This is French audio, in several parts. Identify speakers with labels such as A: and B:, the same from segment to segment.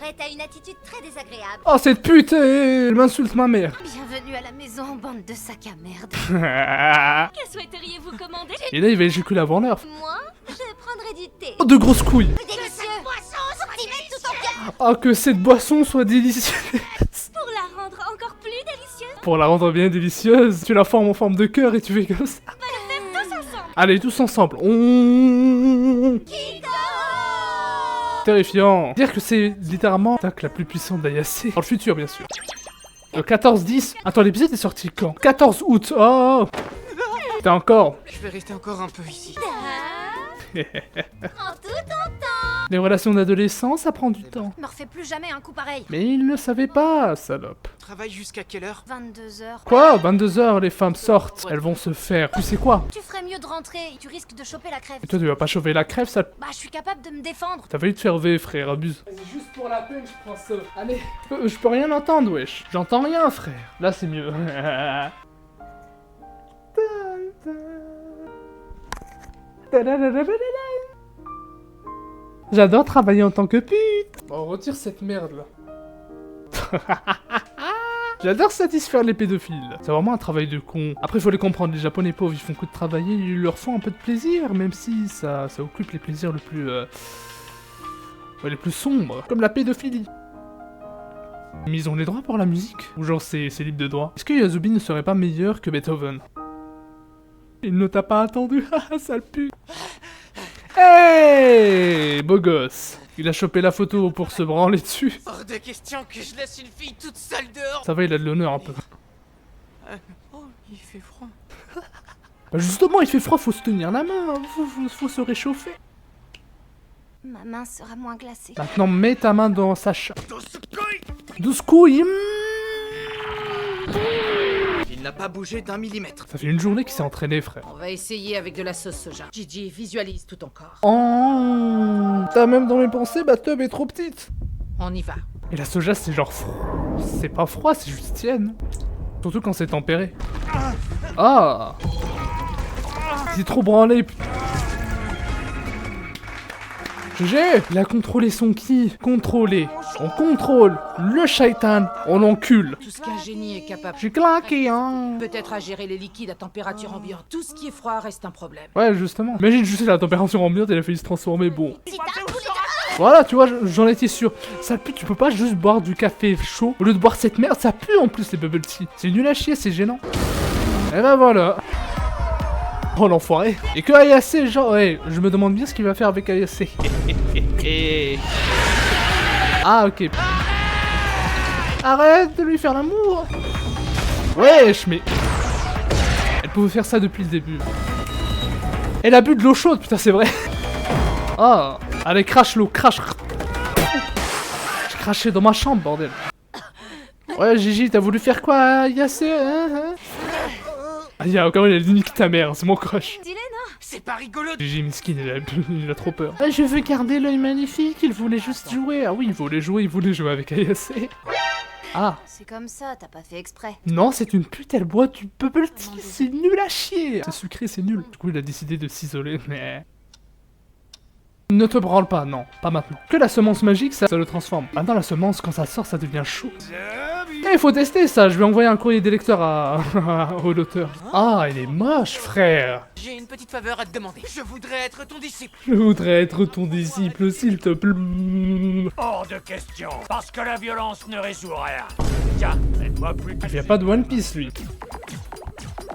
A: vrai, t'as une attitude très désagréable.
B: Oh, cette pute, elle m'insulte ma mère.
A: Bienvenue à la maison, bande de sacs à merde.
C: Que souhaiteriez-vous commander?
B: Et là, il va éjaculer avant l'heure.
A: Moi, je prendrai du thé.
B: Oh, de grosses couilles.
A: Délicieux. T'y mets tout ton cœur.
B: Oh, que cette boisson soit délicieuse.
C: Pour la rendre encore plus délicieuse,
B: Pour la rendre bien délicieuse, tu la formes en forme de cœur et tu fais comme ça.
C: on va le faire tous ensemble.
B: Allez, tous ensemble. Terrifiant. Dire que c'est littéralement l'attaque la plus puissante d'Ayase. Dans le futur, bien sûr. Le 14-10. Attends, l'épisode est sorti quand? 14 août. Oh. T'es encore.
D: Je vais rester encore un peu ici.
A: En tout temps.
B: Les relations d'adolescents, ça prend du temps.
A: Me refais plus jamais un coup pareil.
B: Mais il ne savait pas, salope.
D: Travaille jusqu'à quelle heure?
A: 22h.
B: Quoi? 22h, les femmes sortent. Elles vont se faire. Tu sais quoi?
A: Tu ferais mieux de rentrer, tu risques de choper la crève.
B: Et toi, tu vas pas chauffer la crève, ça.
A: Bah, je suis capable de me défendre.
B: T'as failli te faire V, frère, abuse. Vas-y, juste pour la peine, je prends ça. Allez. Je peux rien entendre, wesh. J'entends rien, frère. Là, c'est mieux. J'adore travailler en tant que pute. Bon, on retire cette merde là. J'adore satisfaire les pédophiles. C'est vraiment un travail de con. Après, faut les comprendre, les japonais pauvres, ils font que de travailler, ils leur font un peu de plaisir, même si ça occupe les plaisirs le plus... ouais, les plus sombres, comme la pédophilie. Mais ils ont les droits pour la musique? Ou genre c'est libre de droit? Est-ce que Yasubi ne serait pas meilleur que Beethoven? Il ne t'a pas attendu, haha, sale pute. Hey, beau gosse. Il a chopé la photo pour se branler dessus.
D: Hors de question que je laisse une fille toute seule dehors.
B: Ça va, il a de l'honneur un peu.
D: Oh, il fait froid.
B: Bah justement, il fait froid, faut se tenir la main, faut se réchauffer.
A: Ma main sera moins glacée.
B: Maintenant, mets ta main dans sa chatte. 12 couilles.
D: Il n'a pas bougé d'un millimètre.
B: Ça fait une journée qu'il s'est entraîné, frère.
E: On va essayer avec de la sauce soja. Gigi, visualise tout ton corps.
B: Oh, t'as même dans mes pensées, ma tub est trop petite.
E: On y va.
B: Et la soja, c'est genre froid. C'est pas froid, c'est juste tiède. Surtout quand c'est tempéré. Ah, c'est trop branlé. GG. Il a contrôlé son ki. Contrôlé. On contrôle le shaitan. On l'encule.
E: Tout ce qu'un génie est capable.
B: J'ai claqué, hein.
E: Peut-être à gérer les liquides à température ambiante. Tout ce qui est froid reste un problème.
B: Ouais, justement. Imagine juste la température ambiante, elle a failli se transformer. Bon. Voilà, tu vois, j'en étais sûr. Ça pue, tu peux pas juste boire du café chaud. Au lieu de boire cette merde, ça pue en plus les bubble tea. C'est nul à chier, c'est gênant. Et ben voilà. Oh l'enfoiré. Et que Ayase, genre, ouais, je me demande bien ce qu'il va faire avec Ayase. Ah, ok. Arrête de lui faire l'amour. Wesh, mais... Elle pouvait faire ça depuis le début. Elle a bu de l'eau chaude, putain, c'est vrai. Ah, allez, crache l'eau, crache. J'ai craché dans ma chambre, bordel. Ouais, Gigi, t'as voulu faire quoi, Ayase, hein? Ah, y'a encore une, elle dit nique ta mère, c'est mon crush.
A: Dis-les, non?
D: C'est pas rigolo.
B: Gigi miskin, il a trop peur. Ah, je veux garder l'œil magnifique, il voulait juste jouer. Ah oui, il voulait jouer avec Ayase. Ah,
A: C'est comme ça, t'as pas fait exprès.
B: non, c'est une pute, elle boit du bubble tea, c'est nul à chier. C'est sucré, c'est nul. Du coup, il a décidé de s'isoler, mais... Ne te branle pas, non, pas maintenant. Que la semence magique, ça le transforme. Maintenant, la semence, quand ça sort, ça devient chaud. Eh, faut tester ça, je vais envoyer un courrier des lecteurs au l'auteur. Ah, il est moche, frère.
D: J'ai une petite faveur à te demander. Je voudrais être ton disciple.
B: Je voudrais être ton disciple, s'il te plaît.
F: Hors de question, parce que la violence ne résout rien. Tiens, aide-moi plus.
B: Il vient pas de One Piece, lui.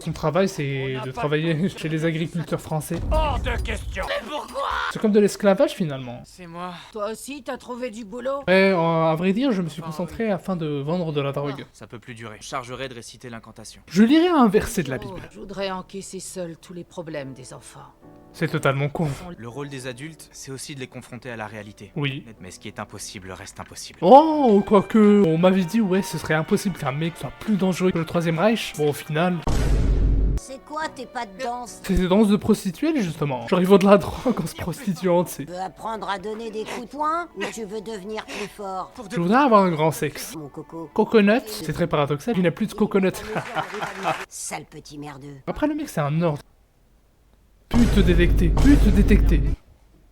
B: Son travail, c'est de travailler chez les agriculteurs français.
F: Hors de question.
B: C'est comme de l'esclavage, finalement.
D: C'est moi.
E: Toi aussi, t'as trouvé du boulot?
B: Ouais, à vrai dire, je me suis concentré afin de vendre de la drogue.
D: Ça peut plus durer. Je chargerai de réciter l'incantation.
B: Je lirai un verset de la
E: Oh,
B: Bible.
E: je voudrais encaisser seul tous les problèmes des enfants.
B: C'est totalement con.
D: Le rôle des adultes, c'est aussi de les confronter à la réalité.
B: Oui.
D: Mais ce qui est impossible reste impossible.
B: Oh, quoique, on m'avait dit, ouais, ce serait impossible qu'un mec soit plus dangereux que le Troisième Reich. Bon, au final...
A: C'est quoi tes pas de danse?
B: C'est des danses de prostituées, justement. Genre, ils vendent de la drogue en se prostituant, tu sais.
A: Tu veux apprendre à donner des coups de poing ou tu veux devenir plus fort?
B: Je voudrais avoir un grand sexe.
A: Mon coco.
B: Coconut, c'est très paradoxal, il n'a plus de coconut.
A: Sale petit merdeux.
B: Après, le mec, c'est un ordre. Pute détectée. Pute détectée.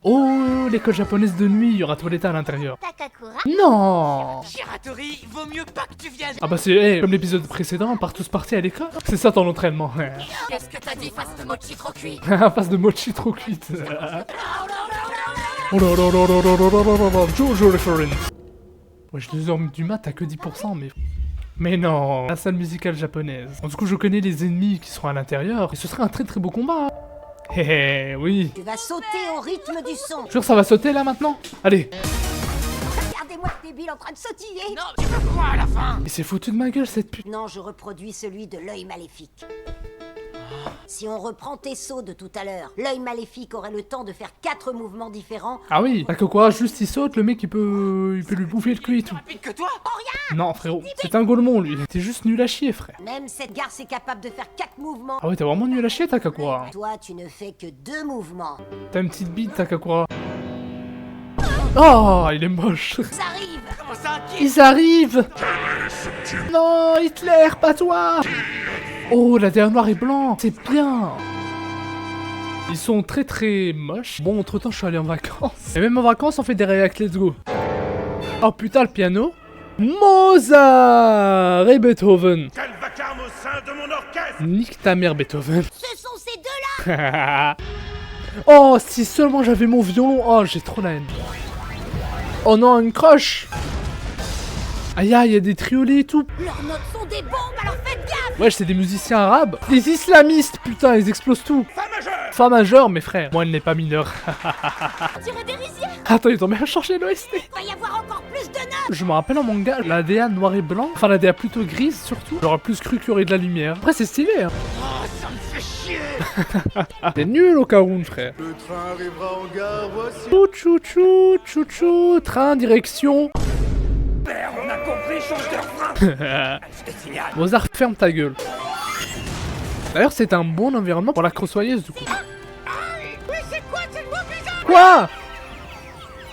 B: Oh, l'école japonaise de nuit, il y aura toilette à l'intérieur.
C: Takakura.
B: Non.
D: Shiratori, vaut mieux pas que tu viennes.
B: Ah bah c'est comme l'épisode précédent, on part tous partis à l'école. C'est ça ton entraînement.
E: Qu'est-ce que t'as dit, face de mochi trop cuit?
B: Face de mochi trop cuite. Oh là là là là là là là là là. Jojo reference. Ouais, je 2h du mat, t'as que 10%, mais... Mais non, la salle musicale japonaise. En tout cas, je connais les ennemis qui seront à l'intérieur, et ce serait un très très beau combat. Hé hé, oui.
A: Tu vas sauter au rythme du son.
B: Jure, ça va sauter là maintenant? Allez.
A: Regardez-moi ce débile en train de sautiller.
D: Non, tu veux quoi à la fin?
B: Il s'est foutu de ma gueule cette pute.
A: Non, je reproduis celui de l'œil maléfique. Si on reprend tes sauts de tout à l'heure, l'œil maléfique aurait le temps de faire 4 mouvements différents.
B: Ah oui, Takakura, juste il saute, le mec il peut lui bouffer le cul et tout.
D: Rapide que toi?
B: Non frérot, c'est un golemon lui. T'es juste nul à chier frère.
A: Même cette garce est capable de faire 4 mouvements.
B: Ah ouais, t'es vraiment nul à chier Takakura.
A: Toi, tu ne fais que 2 mouvements.
B: T'as une petite bite Takakura. Oh, il est moche.
A: Ça arrive.
D: Comment ça?
B: Ils arrivent. Non, Hitler, pas toi. Oh, la dernière noir et blanc, c'est bien. Ils sont très très moches. Bon, entre temps, je suis allé en vacances. Et même en vacances, on fait des réacts, let's go. Oh putain, le piano. Mozart et Beethoven.
F: Quel vacarme au sein de mon orchestre!
B: Nique ta mère, Beethoven.
A: Ce sont ces deux-là.
B: Oh, si seulement j'avais mon violon. Oh, j'ai trop la haine. Oh non, une croche. Aïe aïe, il y a des triolets et tout.
A: Leurs notes sont des bombes, alors faites gaffe.
B: Ouais, c'est des musiciens arabes. Des islamistes, putain, ils explosent tout.
F: Fa majeur!
B: Fa majeur, mes frères. Moi, elle n'est pas mineure.
C: Dirait dérision.
B: Attends, ils ont bien changé l'OST.
A: Va y avoir encore plus de notes.
B: Je me rappelle en manga, la DA noir et blanc. Enfin, la DA plutôt grise, surtout. J'aurais plus cru qu'il y aurait de la lumière. Après, c'est stylé, hein.
D: Oh, ça me fait chier.
B: T'es nul au Karoun, frère.
G: Le train arrivera en gare, voici.
B: Chou chou chou chou, train, direction.
F: Père, on a compris, change de refrain! Je te signale.
B: Mozart, ferme ta gueule. D'ailleurs, c'est un bon environnement pour la crossoyeuse, du coup. Quoi?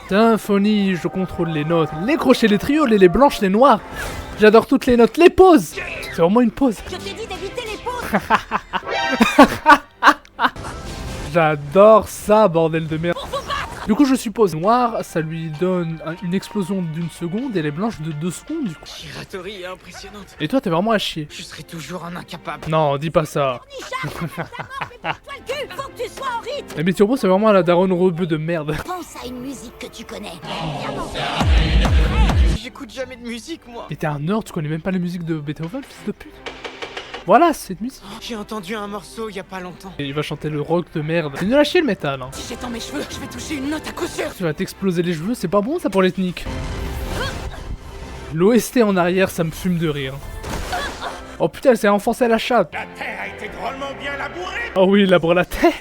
B: Symphonie, je contrôle les notes. Les crochets, les trioles, les blanches, les noires. J'adore toutes les notes. Les pauses. C'est vraiment une pause.
A: Je t'ai dit d'éviter les pauses.
B: J'adore ça, bordel de merde. Du coup, je suppose, noir, ça lui donne une explosion d'1 seconde et les blanches de 2 secondes, du coup.
D: Shiratori est impressionnante.
B: Et toi, t'es vraiment à chier.
D: Je serai toujours un incapable.
B: Non, dis pas ça.
A: Toi le cul, faut que tu sois en rythme.
B: Mais Turbo, c'est vraiment la daronne rebeu de merde.
A: Pense à une musique que tu connais.
D: J'écoute jamais de musique, moi.
B: Et t'es un nerd, tu connais même pas la musique de Beethoven, fils de pute. Voilà, c'est cette musique.
D: J'ai entendu un morceau il y a pas longtemps.
B: Et il va chanter le rock de merde. C'est nul à chier le métal, hein.
E: Si j'ai dans mes cheveux, je vais toucher une note à coup sûr.
B: Tu vas t'exploser les cheveux, c'est pas bon ça pour l'ethnique. L'OST en arrière, ça me fume de rire. Oh putain, elle s'est enfoncée à la chatte.
F: La terre a été drôlement bien labourée!
B: Oh oui, la brelaté.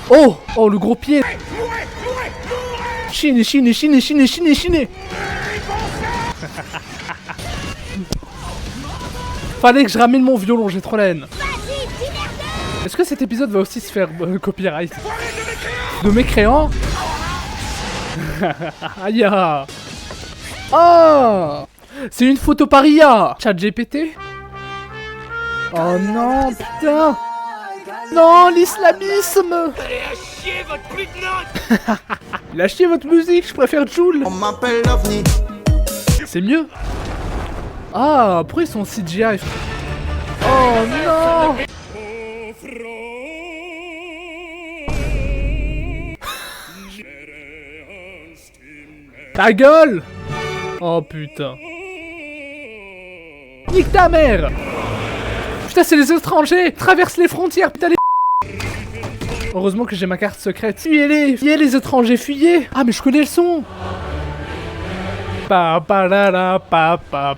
B: Oh, oh, le gros pied. Chine, chine, chine, chine, chine, chine. Fallait que je ramène mon violon, j'ai trop la haine. Est-ce que cet épisode va aussi se faire copyright? De mécréants? Aïe. Oh, c'est une photo paria. Chat GPT. Oh non, putain. Non, l'islamisme.
D: Allez à chier votre plus de notes.
B: Il a chié votre musique, je préfère Joule.
G: On m'appelle l'OVNI.
B: C'est mieux. Ah, pourquoi ils sont en CGI? Oh non. Ta gueule. Oh putain. Nique ta mère. Putain, c'est les étrangers. Traverse les frontières, putain les... Heureusement que j'ai ma carte secrète. Fuyez-les. Fuyez les étrangers, fuyez. Ah, mais je connais le son. Pa pa la la pa pa.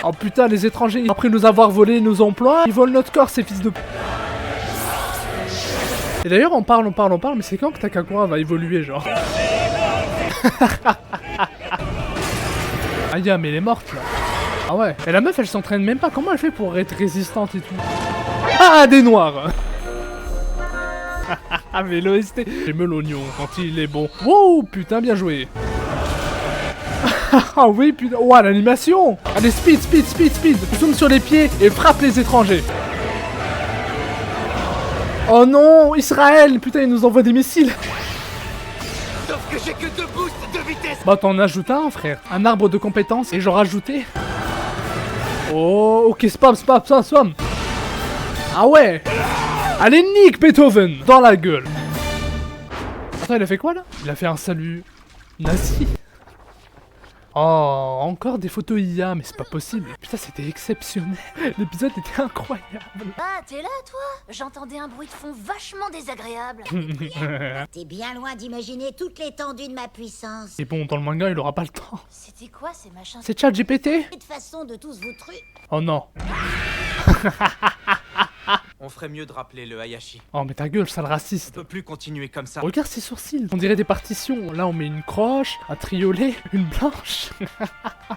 B: Oh putain, les étrangers, après nous avoir volé nos emplois, ils volent notre corps, ces fils de... Et d'ailleurs, on parle, mais c'est quand que Takakura va évoluer, genre? Aïe, mais elle est morte, là. Ah ouais. Et la meuf, elle s'entraîne même pas. Comment elle fait pour être résistante et tout? Ah, des noirs. Ah, mais l'OST. J'aime l'oignon quand il est bon. Wow, putain, bien joué. Ah oui, putain. Ouah, l'animation. Allez, speed, speed, speed, speed. Zoom sur les pieds et frappe les étrangers. Oh non, Israël, putain, il nous envoie des missiles.
D: Sauf que j'ai que 2 boosts de vitesse.
B: Bah t'en ajoutes un, frère. Un arbre de compétences et j'en rajoutais. Oh, ok, spam. Ah ouais. Allez, nique Beethoven dans la gueule. Attends, il a fait quoi là? Il a fait un salut nazi. Oh, encore des photos IA, mais c'est pas possible. Putain, c'était exceptionnel. L'épisode était incroyable.
C: Ah, t'es là, toi? J'entendais un bruit de fond vachement désagréable.
A: T'es bien loin d'imaginer toute l'étendue de ma puissance.
B: Et bon, dans le manga, il aura pas le temps.
C: C'était quoi ces machins?
B: C'est ChatGPT?
A: Et de façon de tous vous trucs.
B: Oh non.
D: On ferait mieux de rappeler le Hayashi.
B: Oh, mais ta gueule, sale
D: On
B: raciste.
D: peut plus continuer comme ça.
B: Regarde ses sourcils, on dirait des partitions. Là, on met une croche, un triolet, une blanche.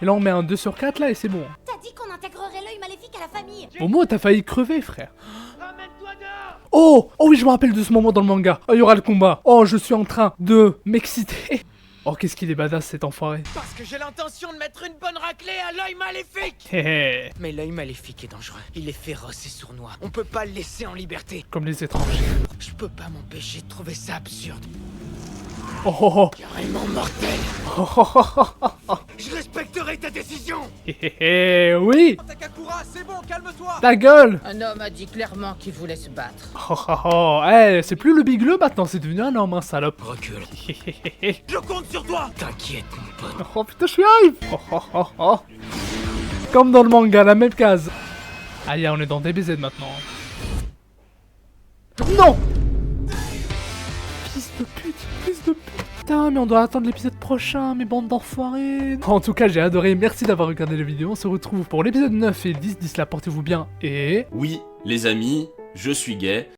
B: Et là, on met un 2 sur 4 là et c'est bon.
C: T'as dit qu'on intégrerait l'œil maléfique à la famille.
B: Momo, t'as failli crever, frère. Oh oui, je me rappelle de ce moment dans le manga. Oh, il y aura le combat. Oh, je suis en train de m'exciter. Oh, qu'est-ce qu'il est badass, cet enfoiré.
D: Parce que j'ai l'intention de mettre une bonne raclée à l'œil maléfique.
B: Hé,
D: Mais l'œil maléfique est dangereux. Il est féroce et sournois. On peut pas le laisser en liberté.
B: comme les étrangers.
D: Je peux pas m'empêcher de trouver ça absurde.
B: Oh oh oh.
D: Carrément mortel.
B: Oh oh oh oh oh.
D: Je respecterai ta décision.
B: Oui.
D: Takakura, c'est bon, calme-toi.
B: Ta gueule.
E: Un homme a dit clairement qu'il voulait se battre.
B: Oh oh oh. Eh, c'est plus le Big Le maintenant, c'est devenu un homme, hein, salope.
D: Recule. Je compte sur toi. T'inquiète, mon pote.
B: Oh putain, je suis hype. Oh oh oh oh. Comme dans le manga, la même case. Aïe, on est dans DBZ maintenant. Non. Fils de pute. Putain, mais on doit attendre l'épisode prochain, mes bandes d'enfoirés. En tout cas, j'ai adoré, merci d'avoir regardé la vidéo. On se retrouve pour l'épisode 9 et 10. D'ici là, portez-vous bien et...
H: Oui, les amis, je suis gay.